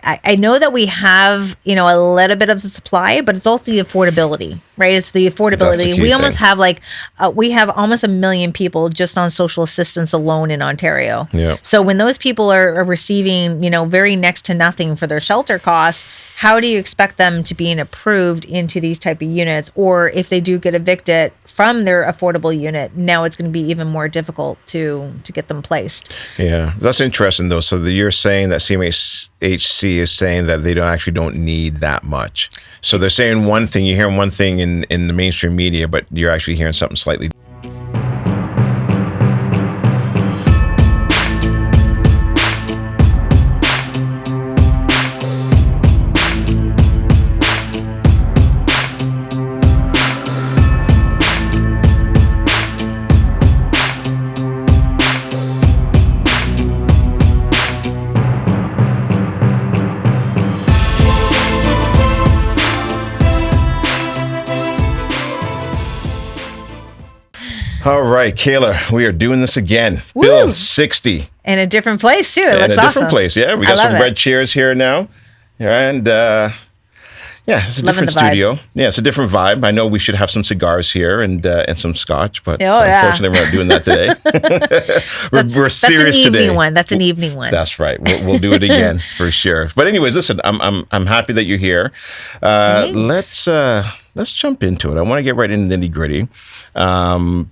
I know that we have, a little bit of the supply, but it's also the affordability, right? It's the affordability. We almost have we have almost 1 million people just on social assistance alone in Ontario. Yeah. So when those people are receiving, very next to nothing for their shelter costs, how do you expect them to be approved into these type of units? Or if they do get evicted from their affordable unit, now it's going to be even more difficult to get them placed. Yeah, that's interesting though. So you're saying that CMHC is saying that they don't need that much. So they're saying one thing, you're hearing one thing in the mainstream media, but you're actually hearing something slightly. All right, Kayla, we are doing this again. Woo! Bill 60. In a different place, too. It looks in a different place, yeah. We got some red chairs here now. And, it's a different studio. Yeah, it's a different vibe. I know we should have some cigars here and some scotch, but unfortunately we're not doing that today. we're serious today. That's an evening one. That's right. We'll do it again for sure. But anyways, listen, I'm happy that you're here. Let's jump into it. I want to get right into the nitty gritty.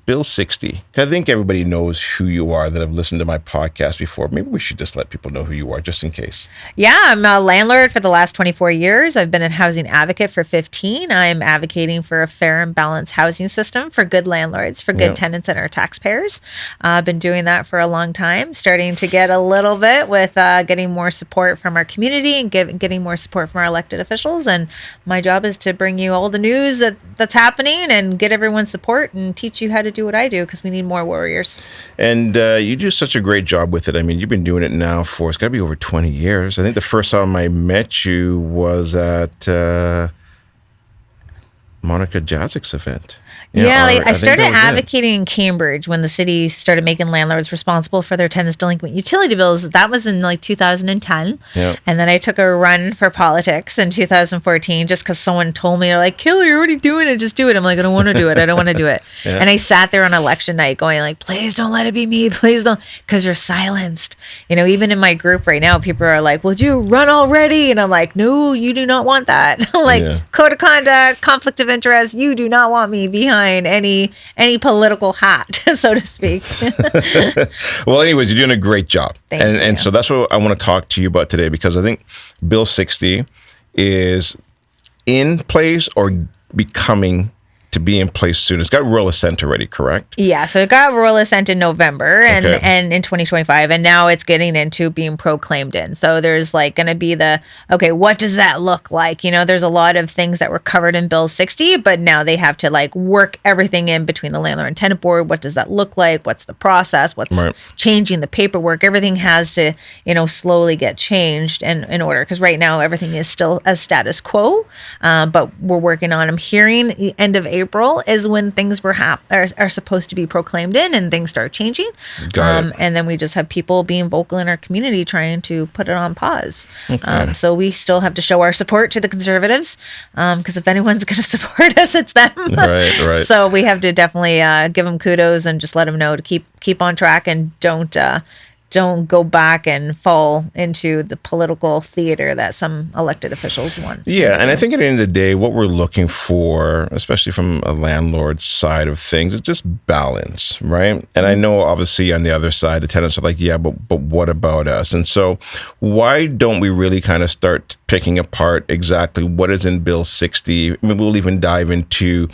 Bill 60. I think everybody knows who you are that have listened to my podcast before. Maybe we should just let people know who you are just in case. Yeah, I'm a landlord for the last 24 years. I've been a housing advocate for 15. I'm advocating for a fair and balanced housing system for good landlords, for good tenants and our taxpayers. I've been doing that for a long time, starting to get a little bit with getting more support from our community and getting more support from our elected officials. And my job is to bring you all the news that's happening and get everyone's support and teach you how to do what I do, because we need more warriors. And you do such a great job with it. I mean, you've been doing it now for, it's got to be over 20 years. I think the first time I met you was at Monica Jazik's event. I started advocating in Cambridge when the city started making landlords responsible for their tenants' delinquent utility bills. That was in 2010. Yeah. And then I took a run for politics in 2014 just because someone told me, they're like, Kayla, you're already doing it. Just do it. I'm like, I don't want to do it. I don't want to do it. Yeah. And I sat there on election night going please don't let it be me. Please don't. Because you're silenced. Even in my group right now, people are like, would you run already? And I'm like, no, you do not want that. Code of conduct, conflict of interest. You do not want me behind any political hat, so to speak. Well, anyways, you're doing a great job. Thank you. And so that's what I want to talk to you about today, because I think Bill 60 is in place or becoming to be in place soon. It's got royal assent already, correct? Yeah, so it got royal assent in November and in 2025, and now it's getting into being proclaimed in. So there's going to be what does that look like? There's a lot of things that were covered in Bill 60, but now they have to work everything in between the landlord and tenant board. What does that look like? What's the process? What's changing the paperwork? Everything has to, slowly get changed in order, because right now everything is still a status quo, but we're working on them. Hearing the end of April is when things are supposed to be proclaimed in and things start changing. Got it. And then we just have people being vocal in our community trying to put it on pause. Okay. So we still have to show our support to the Conservatives, because if anyone's going to support us, it's them. Right. So we have to definitely give them kudos and just let them know to keep on track and don't go back and fall into the political theater that some elected officials want. Yeah, and I think at the end of the day, what we're looking for, especially from a landlord's side of things, is just balance, right? And I know obviously on the other side, the tenants are like, yeah, but what about us? And so why don't we really kind of start picking apart exactly what is in Bill 60? I mean, we'll even dive into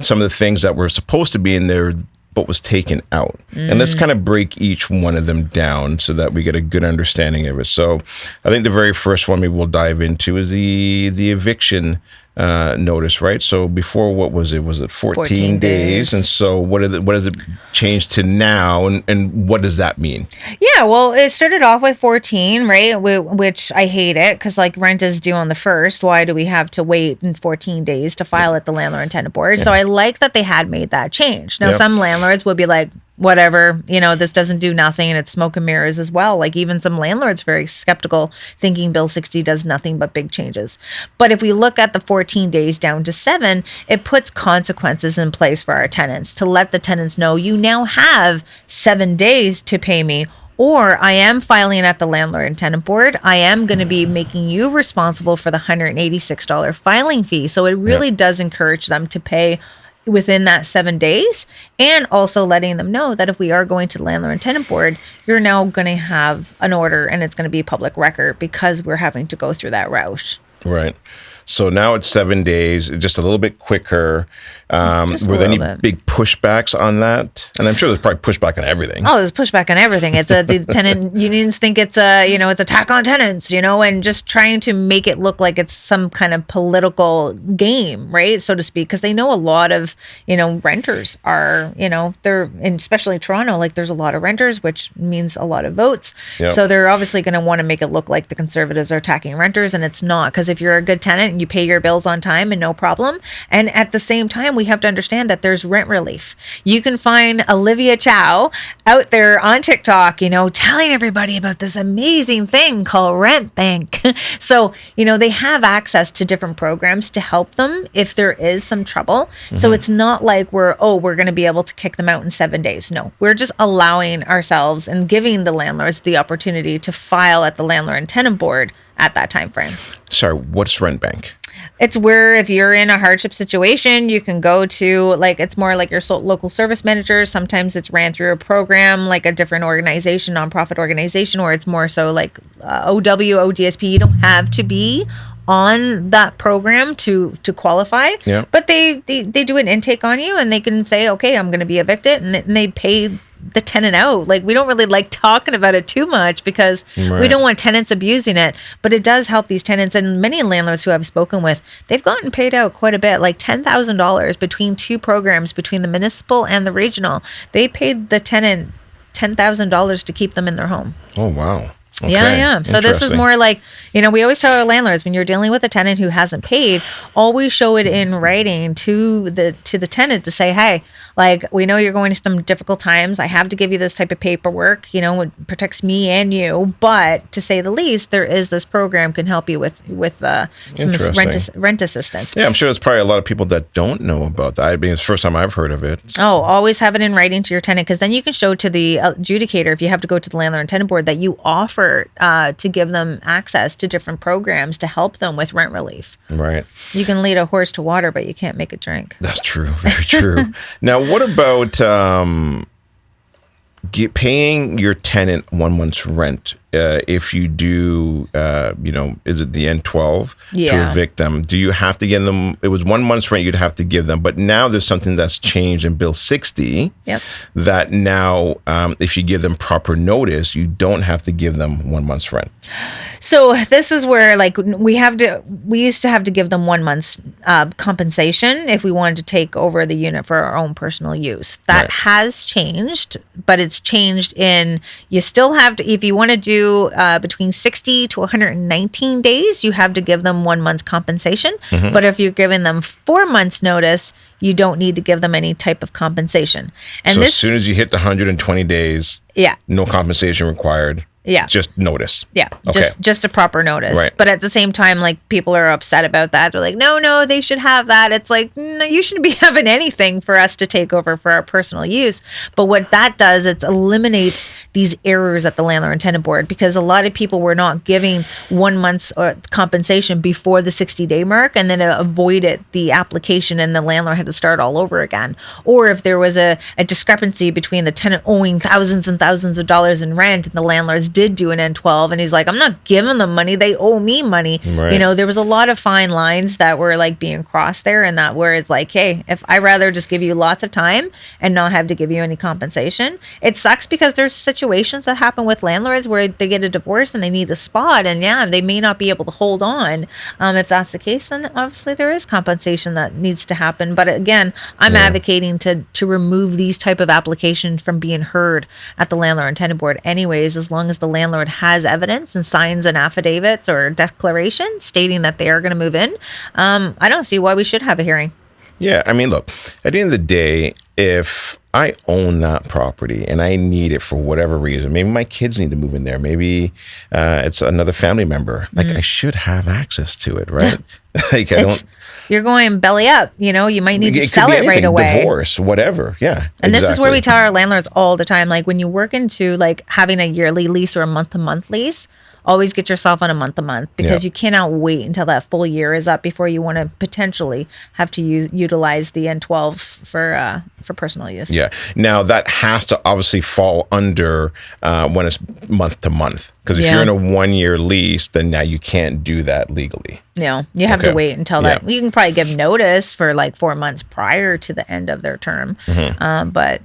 some of the things that were supposed to be in there but was taken out. And let's kind of break each one of them down so that we get a good understanding of it. So I think the very first one maybe we'll dive into is the eviction notice, right? So before, what was it? Was it 14 days? And so what does it change to now? And what does that mean? Yeah, well, it started off with 14, right? Which I hate it, because rent is due on the 1st. Why do we have to wait in 14 days to file at the landlord and tenant board? Yeah. So I like that they had made that change. Now, some landlords would be like, whatever, this doesn't do nothing, and it's smoke and mirrors as well. Like even some landlords very skeptical, thinking Bill 60 does nothing but big changes. But if we look at the 14 days down to 7, it puts consequences in place for our tenants to let the tenants know you now have 7 days to pay me, or I am filing at the landlord and tenant board. I am going to be making you responsible for the $186 filing fee. So it really does encourage them to pay within that 7 days, and also letting them know that if we are going to the landlord and tenant board, you're now going to have an order and it's going to be public record because we're having to go through that route. Right. So now it's 7 days, just a little bit quicker. Were there any big pushbacks on that? And I'm sure there's probably pushback on everything. Oh, there's pushback on everything. It's the tenant unions think it's it's attack on tenants, and just trying to make it look like it's some kind of political game, right, so to speak, because they know a lot of, renters are, they're, especially Toronto, like there's a lot of renters, which means a lot of votes. Yep. So they're obviously going to want to make it look like the Conservatives are attacking renters, and it's not, because if you're a good tenant and you pay your bills on time and no problem, and at the same time, we have to understand that there's rent relief. You can find Olivia Chow out there on TikTok, telling everybody about this amazing thing called Rent Bank. So, they have access to different programs to help them if there is some trouble. Mm-hmm. So it's not like we're going to be able to kick them out in 7 days. No, we're just allowing ourselves and giving the landlords the opportunity to file at the landlord and tenant board at that time frame. Sorry, what's Rent Bank? It's where if you're in a hardship situation, you can go to, it's more like your local service manager. Sometimes it's ran through a program, like a different organization, nonprofit organization, or it's more so like OW, ODSP. You don't have to be on that program to qualify, but they do an intake on you, and they can say, okay, I'm going to be evicted, and they pay the tenant out. Like, we don't really like talking about it too much because we don't want tenants abusing it, but it does help these tenants. And many landlords who I've spoken with, they've gotten paid out quite a bit, like $10,000 between two programs, between the municipal and the regional. They paid the tenant $10,000 to keep them in their home. Oh, wow. Okay. Yeah. So this is more like, we always tell our landlords, when you're dealing with a tenant who hasn't paid, always show it in writing to the tenant to say, hey, like, we know you're going to some difficult times. I have to give you this type of paperwork, it protects me and you. But to say the least, there is this program can help you with some rent assistance. Yeah, I'm sure there's probably a lot of people that don't know about that. I mean, it's the first time I've heard of it. Oh, always have it in writing to your tenant, because then you can show to the adjudicator, if you have to go to the landlord and tenant board, that you offer to give them access to different programs to help them with rent relief. Right. You can lead a horse to water, but you can't make it drink. That's true. Very true. Now, what about paying your tenant 1 month's rent if you do, is it the N12 to evict them? Do you have to give them? It was 1 month's rent you'd have to give them, but now there's something that's changed in Bill 60 that now, if you give them proper notice, you don't have to give them 1 month's rent. So this is where, we used to have to give them 1 month's compensation if we wanted to take over the unit for our own personal use. That has changed, but it's changed in, you still have to, if you want to do between 60 to 119 days, you have to give them 1 month's compensation. Mm-hmm. But if you're giving them 4 months notice, you don't need to give them any type of compensation. And so as soon as you hit the 120 days, no compensation required. Yeah. Just notice. Yeah. Okay. Just a proper notice. Right. But at the same time, people are upset about that. They're like, no, they should have that. It's like, no, you shouldn't be having anything for us to take over for our personal use. But what that does, it eliminates these errors at the landlord and tenant board, because a lot of people were not giving 1 month's compensation before the 60-day mark, and then avoided the application and the landlord had to start all over again. Or if there was a discrepancy between the tenant owing thousands and thousands of dollars in rent and the landlord's did do an N12, and he's like, I'm not giving them money, they owe me money. Right. There was a lot of fine lines that were being crossed there, and that where it's like, hey, if I rather just give you lots of time and not have to give you any compensation. It sucks because there's situations that happen with landlords where they get a divorce and they need a spot, and they may not be able to hold on. If that's the case, then obviously there is compensation that needs to happen. But again, I'm advocating to remove these type of applications from being heard at the landlord and tenant board anyways, as long as the landlord has evidence and signs an affidavits or declaration stating that they are going to move in. I don't see why we should have a hearing. Yeah, I mean, look, at the end of the day, if I own that property and I need it for whatever reason, maybe my kids need to move in there, maybe it's another family member, like I should have access to it, right? Like I don't. You're going belly up, you might need to sell it right away. Divorce, whatever. Yeah. And this is where we tell our landlords all the time, like when you work into like having a yearly lease or a month-to-month lease, always get yourself on a month-to-month because you cannot wait until that full year is up before you want to potentially have to utilize the N12 for personal use. Yeah. Now that has to obviously fall under when it's month to month, because if you're in a 1-year lease, then now you can't do that legally. No, you have to wait until that. You can probably give notice for like 4 months prior to the end of their term. But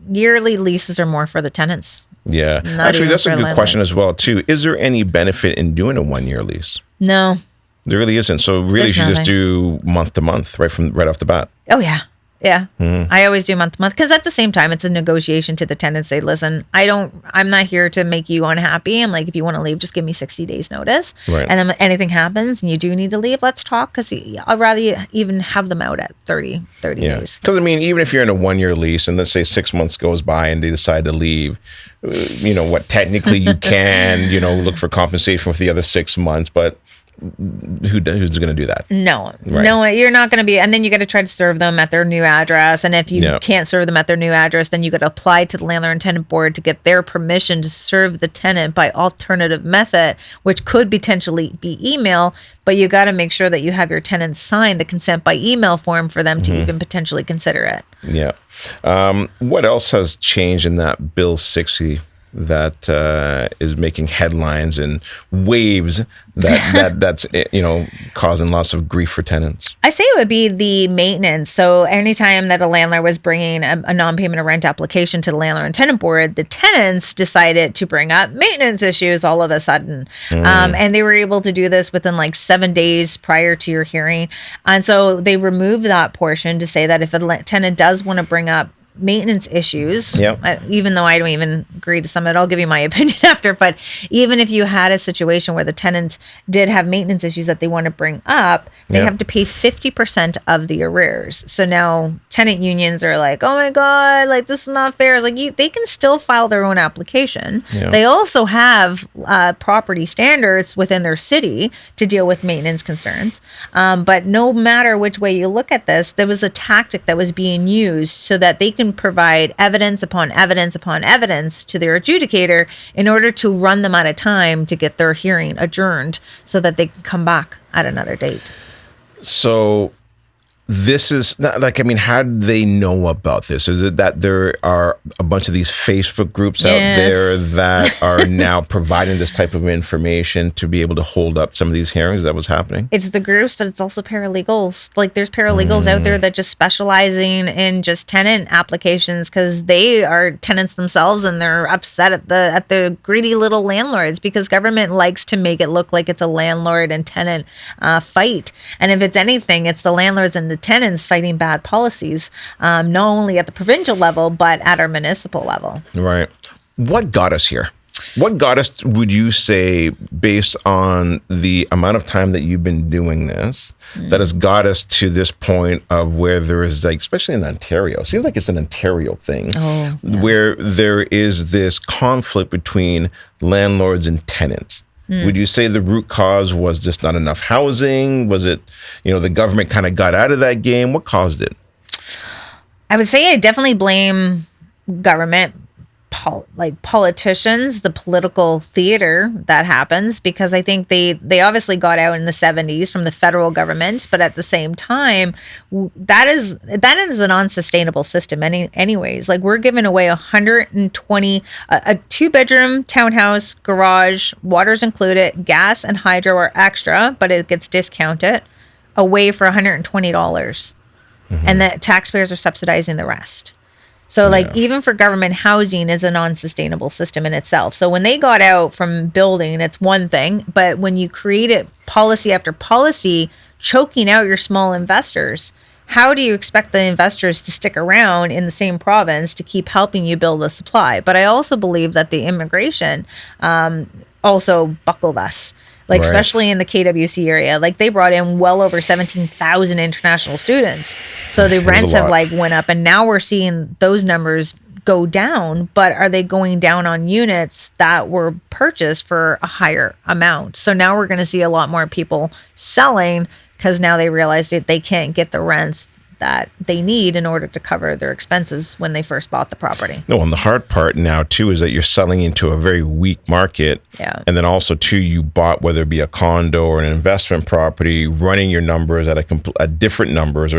yearly leases are more for the tenants. Yeah. Actually, that's a good question as well, too. Is there any benefit in doing a 1-year lease? No. There really isn't. So really, you should just do month to month right off the bat. Oh, yeah. Yeah. I always do month to month because at the same time, it's a negotiation to the tenant. Say, listen, I'm not here to make you unhappy. I'm like, if you want to leave, just give me 60 days notice. Right. And then anything happens and you do need to leave, let's talk, because I'd rather you even have them out at 30 days. Because I mean, even if you're in a 1-year lease and let's say 6 months goes by and they decide to leave, technically you can, look for compensation for the other 6 months, but who's going to do that? No, you're not going to be. And then you got to try to serve them at their new address. And if you can't serve them at their new address, then you got to apply to the landlord and tenant board to get their permission to serve the tenant by alternative method, which could potentially be email. But you got to make sure that you have your tenants sign the consent by email form for them to even potentially consider it. Yeah. What else has changed in that Bill 60 that is making headlines and waves that's causing lots of grief for tenants? I say it would be the maintenance. So anytime that a landlord was bringing a non-payment of rent application to the landlord and tenant board, the tenants decided to bring up maintenance issues all of a sudden. And they were able to do this within like 7 days prior to your hearing. And so they removed that portion to say that if a tenant does want to bring up maintenance issues, even though I don't even agree to some of it, I'll give you my opinion after, but even if you had a situation where the tenants did have maintenance issues that they want to bring up, they have to pay 50% of the arrears. So now tenant unions are like, oh my God, like this is not fair. Like they can still file their own application. They also have property standards within their city to deal with maintenance concerns. But no matter which way you look at this, there was a tactic that was being used so that they can provide evidence upon evidence upon evidence to their adjudicator in order to run them out of time to get their hearing adjourned so that they can come back at another date. So this is not like, how do they know about this? Is it that there are a bunch of these Facebook groups out there that are now providing this type of information to be able to hold up some of these hearings? Is that what's happening? It's the groups, but it's also paralegals. Like there's paralegals out there that just specializing in just tenant applications because they are tenants themselves and they're upset at the greedy little landlords because government likes to make it look like it's a landlord and tenant fight. And if it's anything, it's the landlords and the tenants fighting bad policies, not only at the provincial level, but at our municipal level. Right. What got us here? What got us, would you say, based on the amount of time that you've been doing this, that has got us to this point of where there is, like, especially in Ontario, it seems like it's an Ontario thing, where there is this conflict between landlords and tenants. Would you say the root cause was just not enough housing? Was it, the government kind of got out of that game? What caused it? I would say I definitely blame government, politicians, the political theater that happens, because I think they obviously got out in the 70s from the federal government, but at the same time, that is an unsustainable system anyways. Like we're giving away 120, a 2-bedroom townhouse, garage, water's included, gas and hydro are extra, but it gets discounted, away for $120. And the taxpayers are subsidizing the rest. So even for government, housing is a non-sustainable system in itself. So when they got out from building, it's one thing, but when you create it policy after policy, choking out your small investors, how do you expect the investors to stick around in the same province to keep helping you build a supply? But I also believe that the immigration also buckled us. like Right. especially in the KWC area. Like they brought in well over 17,000 international students. So the It was a rents have lot. like went up, and now we're seeing those numbers go down, but are they going down on units that were purchased for a higher amount? So now we're going to see a lot more people selling because now they realize that they can't get the rents that they need in order to cover their expenses when they first bought the property. No, and the hard part now too is that you're selling into a very weak market. Yeah. And then also too, you bought, whether it be a condo or an investment property, running your numbers at a different numbers,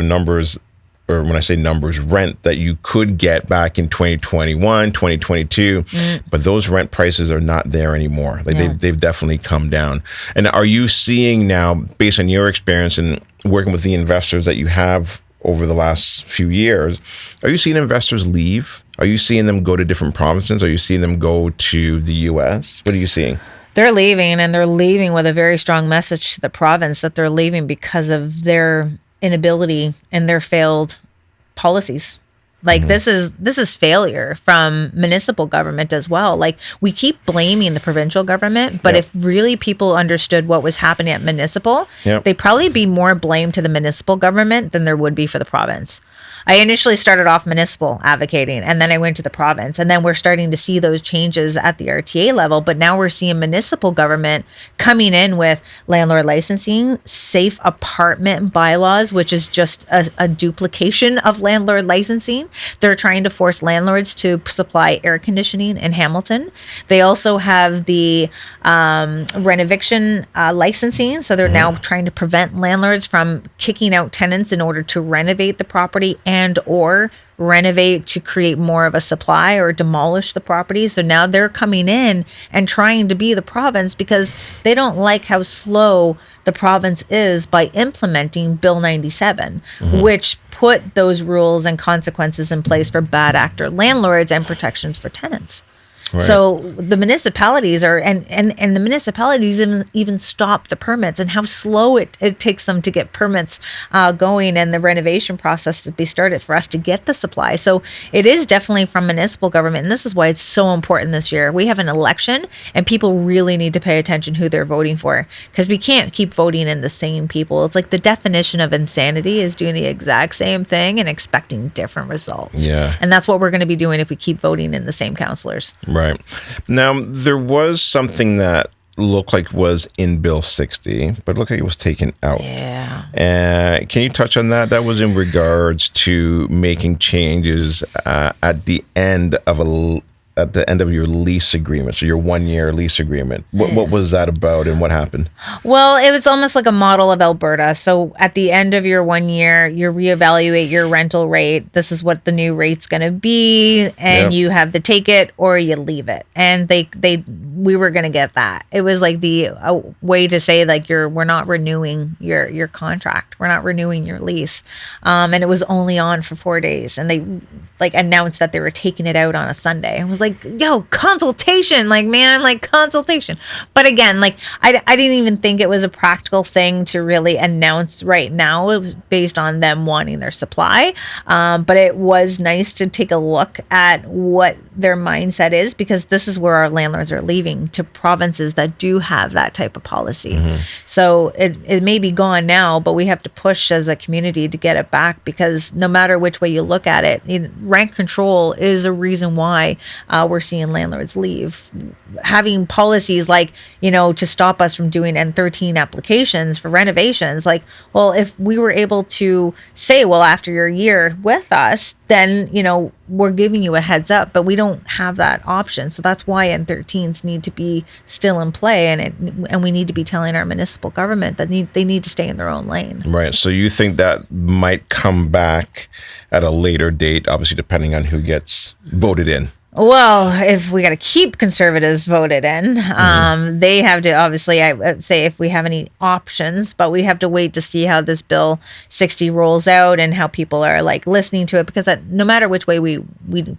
or when I say numbers, rent that you could get back in 2021, 2022, but those rent prices are not there anymore. Like they've definitely come down. And are you seeing now, based on your experience and working with the investors that you have over the last few years, are you seeing investors leave? Are you seeing them go to different provinces? Are you seeing them go to the US? What are you seeing? They're leaving, and they're leaving with a very strong message to the province that they're leaving because of their inability and their failed policies. Like this is failure from municipal government as well. Like we keep blaming the provincial government, but if really people understood what was happening at municipal, they'd probably be more blamed to the municipal government than there would be for the province. I initially started off municipal advocating, and then I went to the province, and then we're starting to see those changes at the RTA level. But now we're seeing municipal government coming in with landlord licensing, safe apartment bylaws, which is just a duplication of landlord licensing. They're trying to force landlords to supply air conditioning in Hamilton. They also have the eviction licensing. So they're now trying to prevent landlords from kicking out tenants in order to renovate the property and or renovate to create more of a supply or demolish the property. So now they're coming in and trying to be the province because they don't like how slow the province is by implementing Bill 97, which put those rules and consequences in place for bad actor landlords and protections for tenants. Right. So the municipalities are, and the municipalities even stop the permits, and how slow it takes them to get permits going and the renovation process to be started for us to get the supply. So it is definitely from municipal government. And this is why it's so important this year. We have an election, and people really need to pay attention who they're voting for, because we can't keep voting in the same people. It's like the definition of insanity is doing the exact same thing and expecting different results. Yeah. And that's what we're going to be doing if we keep voting in the same councillors. Right. Now, there was something that looked like was in Bill 60, but looked like it was taken out. Yeah. Can you touch on that? That was in regards to making changes at the end of your lease agreement, so your 1-year lease agreement. What was that about, and what happened? Well, it was almost like a model of Alberta. So at the end of your 1 year, you reevaluate your rental rate. This is what the new rate's going to be, and you have to take it or you leave it. And we were going to get that. It was like the way to say like we're not renewing your contract. We're not renewing your lease. And it was only on for 4 days, and they like announced that they were taking it out on a Sunday. I was like, yo, consultation, like, man, like consultation. But again, like I didn't even think it was a practical thing to really announce right now. It was based on them wanting their supply. But it was nice to take a look at what their mindset is, because this is where our landlords are leaving to provinces that do have that type of policy. So it may be gone now, but we have to push as a community to get it back, because no matter which way you look at it, rent control is a reason why we're seeing landlords leave. Having policies like, to stop us from doing N13 applications for renovations, like, well, if we were able to say, well, after your year with us, then, we're giving you a heads up, but we don't have that option. So that's why N13s need to be still in play, and we need to be telling our municipal government that they need to stay in their own lane. Right. So you think that might come back at a later date, obviously depending on who gets voted in? Well, if we got to keep conservatives voted in, they have to, obviously, I would say if we have any options, but we have to wait to see how this Bill 60 rolls out and how people are like listening to it, because no matter which way we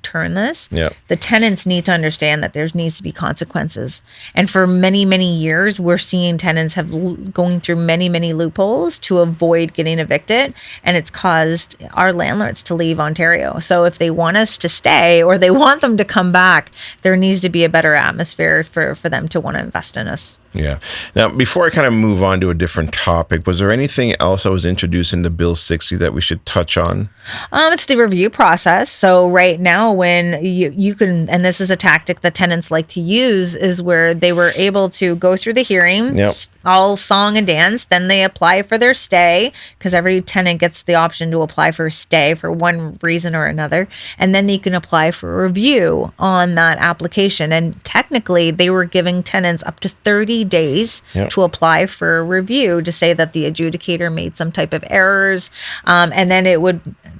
turn this, the tenants need to understand that there needs to be consequences. And for many, many years, we're seeing tenants going through many, many loopholes to avoid getting evicted, and it's caused our landlords to leave Ontario. So if they want us to stay, or they want them to come back, there needs to be a better atmosphere for them to want to invest in us. Yeah. Now, before I kind of move on to a different topic, was there anything else that was introduced into Bill 60 that we should touch on? It's the review process. So right now, when you can, and this is a tactic that tenants like to use, is where they were able to go through the hearing, Yep. all song and dance. Then they apply for their stay, because every tenant gets the option to apply for a stay for one reason or another. And then they can apply for a review on that application. And technically, they were giving tenants up to 30 days Yep. to apply for a review to say that the adjudicator made some type of errors. And then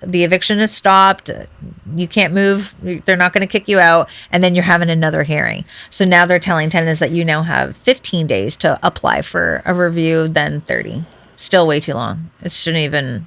the eviction is stopped. You can't move. They're not going to kick you out. And then you're having another hearing. So now they're telling tenants that you now have 15 days to apply for a review, then 30. Still way too long. It shouldn't even,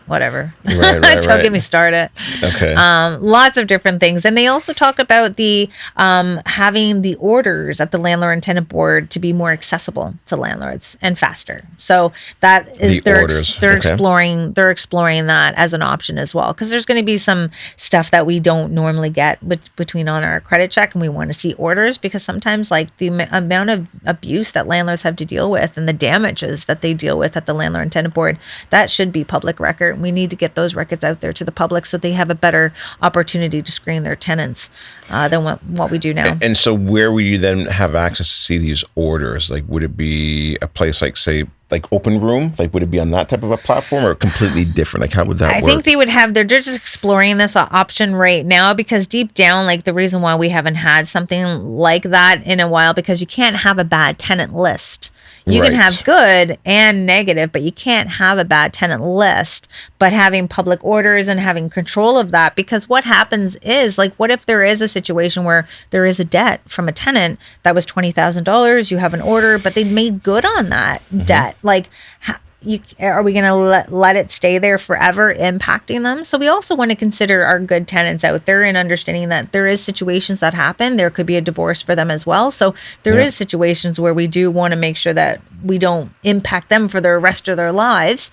whatever. Right, Don't get me started. Okay. Lots of different things. And they also talk about the having the orders at the landlord and tenant board to be more accessible to landlords and faster. So that is they're Okay. exploring that as an option as well, because there's going to be some stuff that we don't normally get between on our credit check, and we want to see orders, because sometimes the amount of abuse that landlords have to deal with and the damages that they deal with at the landlord and tenant board, that should be public record. We need to get those records out there to the public so they have a better opportunity to screen their tenants than what we do now. And so where would you then have access to see these orders? Would it be a place say, Open Room? Would it be on that type of a platform, or completely different? How would that work? I think they would they're just exploring this option right now, because deep down, the reason why we haven't had something like that in a while, because you can't have a bad tenant list. You can have good and negative, but you can't have a bad tenant list. But having public orders and having control of that, because what happens is, what if there is a situation where there is a debt from a tenant that was $20,000, you have an order, but they made good on that debt. Are we going to let it stay there forever, impacting them? So we also want to consider our good tenants out there, and understanding that there is situations that happen. There could be a divorce for them as well. So there is situations where we do want to make sure that we don't impact them for the rest of their lives.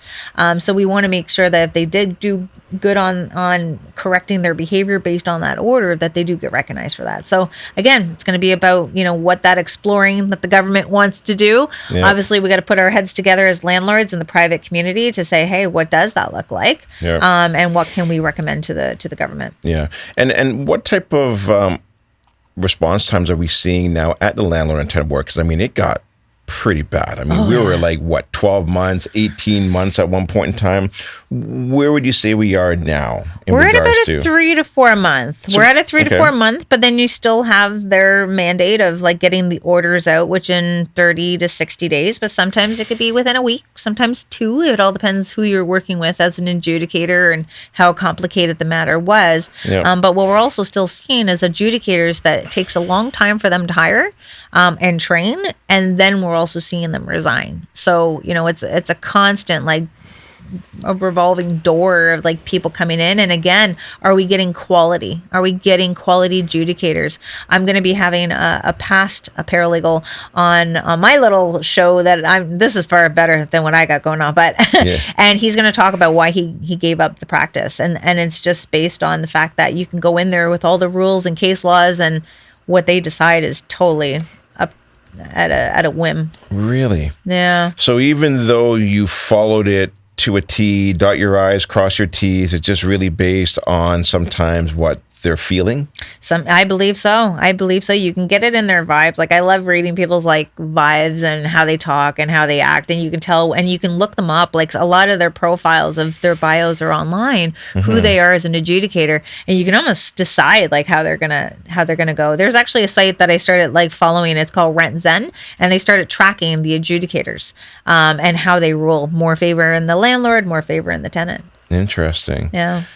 So we want to make sure that if they did do good on correcting their behavior based on that order, that they do get recognized for that. So again, it's going to be about, what that exploring that the government wants to do. Yeah. Obviously, we got to put our heads together as landlords in the private community to say, hey, what does that look like? Yeah. And what can we recommend to the government? Yeah. And what type of response times are we seeing now at the landlord and tenant board? Because it got pretty bad. We were 12 months, 18 months at one point in time. Where would you say we are now? We're at about a 3 to 4 month. We're at a 3 to 4 month, but then you still have their mandate of getting the orders out, which in 30 to 60 days, but sometimes it could be within a week, sometimes 2. It all depends who you're working with as an adjudicator and how complicated the matter was. Yep. But what we're also still seeing is adjudicators that it takes a long time for them to hire and train, and then we're also seeing them resign. So, it's a constant a revolving door of people coming in. And again, are we getting quality? Are we getting quality adjudicators? I'm going to be having a paralegal on my little show this is far better than what I got going on, but and he's going to talk about why he gave up the practice. And it's just based on the fact that you can go in there with all the rules and case laws, and what they decide is totally up at a whim. Really? Yeah. So even though you followed it to a T, dot your I's, cross your T's, it's just really based on sometimes what they're feeling? I believe so. You can get it in their vibes. I love reading people's vibes and how they talk and how they act, and you can tell, and you can look them up. A lot of their profiles of their bios are online, who they are as an adjudicator, and you can almost decide how they're gonna go. There's actually a site that I started following. It's called Rent Zen, and they started tracking the adjudicators and how they rule. More favor in the landlord, more favor in the tenant. Interesting. Yeah.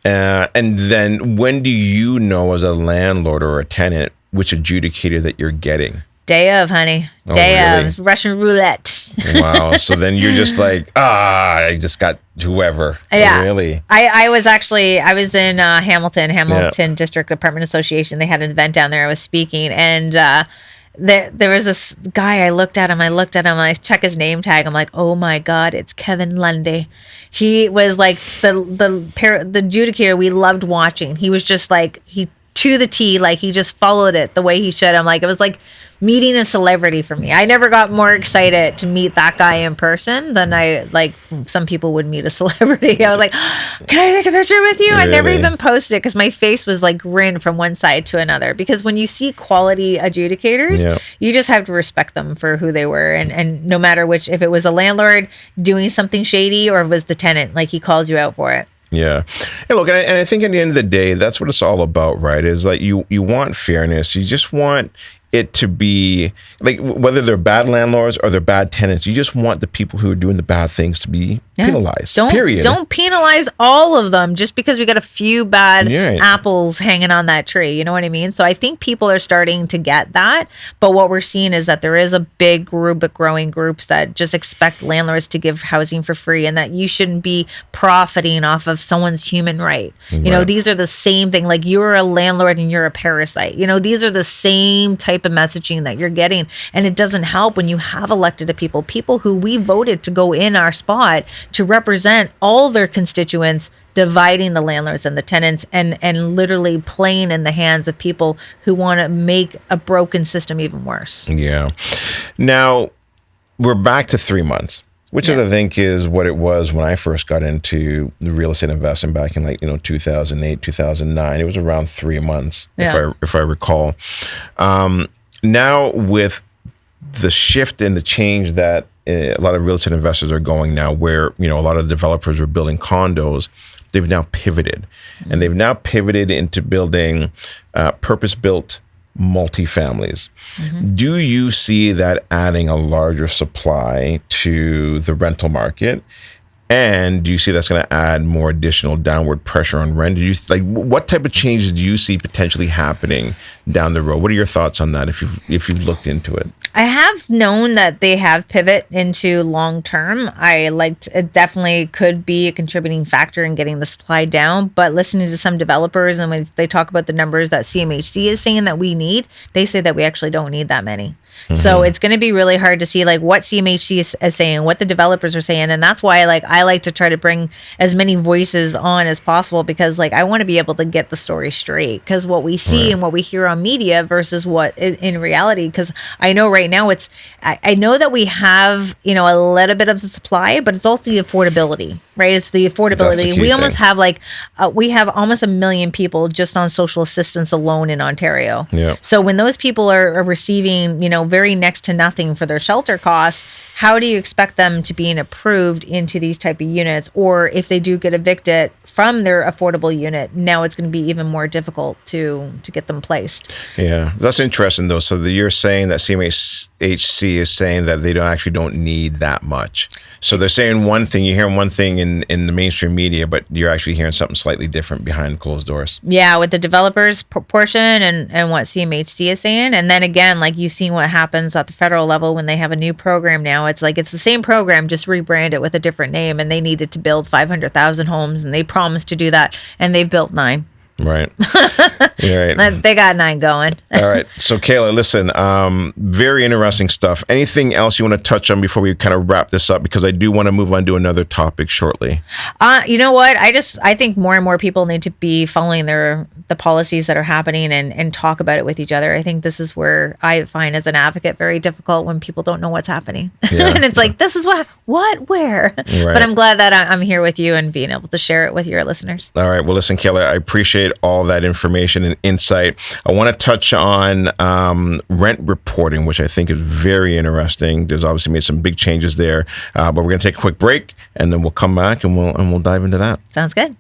And then when do you know as a landlord or a tenant which adjudicator that you're getting? Day of, honey. Day of. Russian roulette. Wow. So then you're just I just got whoever. Yeah. Really? I was in Hamilton District Apartment Association. They had an event down there. I was speaking, and there was this guy. I looked at him, I check his name tag. I'm like, oh my God, it's Kevin Lundy. He was the adjudicator we loved watching. He was just to the T. Like he just followed it the way he should. I'm like, it was like meeting a celebrity for me. I never got more excited to meet that guy in person than I like some people would meet a celebrity. I was like, can I take a picture with you? Really? I never even posted it because my face was like grinned from one side to another. Because when you see quality adjudicators, you just have to respect them for who they were. And no matter which, if it was a landlord doing something shady or it was the tenant, like he called you out for it. Yeah. And look, and I think at the end of the day, that's what it's all about, right? Is like you want fairness. You just want it to be like, whether they're bad landlords or they're bad tenants, you just want the people who are doing the bad things to be penalized. Period. Don't penalize all of them just because we got a few bad apples hanging on that tree. You know what I mean? So I think people are starting to get that. But what we're seeing is that there is a big group of growing groups that just expect landlords to give housing for free and that you shouldn't be profiting off of someone's human right. You know, these are the same thing. Like you're a landlord and you're a parasite. You know, these are the same type of messaging that you're getting. And it doesn't help when you have elected people who we voted to go in our spot to represent all their constituents, dividing the landlords and the tenants and literally playing in the hands of people who want to make a broken system even worse. Yeah. Now, we're back to 3 months, which I think is what it was when I first got into the real estate investing back in 2008, 2009. It was around 3 months, if I recall. Now with the shift and the change that a lot of real estate investors are going now, where a lot of developers are building condos, they've now pivoted, and they've now pivoted into building purpose-built multifamilies. Do you see that adding a larger supply to the rental market? And do you see that's going to add more additional downward pressure on rent? Do you what type of changes do you see potentially happening down the road? What are your thoughts on that if you've looked into it? I have known that they have pivot into long term. It definitely could be a contributing factor in getting the supply down. But listening to some developers and when they talk about the numbers that CMHC is saying that we need, they say that we actually don't need that many. So it's going to be really hard to see what CMHC is saying, what the developers are saying. And that's why I like to try to bring as many voices on as possible because I want to be able to get the story straight because what we see and what we hear on media versus what in reality, because I know right now I know that we have, a little bit of the supply, but it's also the affordability, right? It's the affordability. We almost have we have almost 1 million people just on social assistance alone in Ontario. Yeah. So when those people are receiving, very next to nothing for their shelter costs, how do you expect them to be approved into these type of units? Or if they do get evicted from their affordable unit, now it's going to be even more difficult to get them placed. Yeah, that's interesting though. So you're saying that CMHC is saying that they don't need that much. So they're saying one thing, you hear one thing in the mainstream media, but you're actually hearing something slightly different behind closed doors. Yeah, with the developers portion and what CMHC is saying. And then again, you've seen what happens at the federal level when they have a new program now. It's it's the same program, just rebranded with a different name. And they needed to build 500,000 homes and they promised to do that. And they've built 9. Right. You're right. They got 9 going. All right. So Kayla, listen, very interesting stuff. Anything else you want to touch on before we kind of wrap this up? Because I do want to move on to another topic shortly. You know what? I think more and more people need to be following the policies that are happening and talk about it with each other. I think this is where I find as an advocate very difficult when people don't know what's happening. Yeah. And it's this is what, where? Right. But I'm glad that I'm here with you and being able to share it with your listeners. All right. Well, listen, Kayla, I appreciate all that information and insight. I want to touch on rent reporting, which I think is very interesting. There's obviously made some big changes there, but we're going to take a quick break and then we'll come back and we'll dive into that. Sounds good.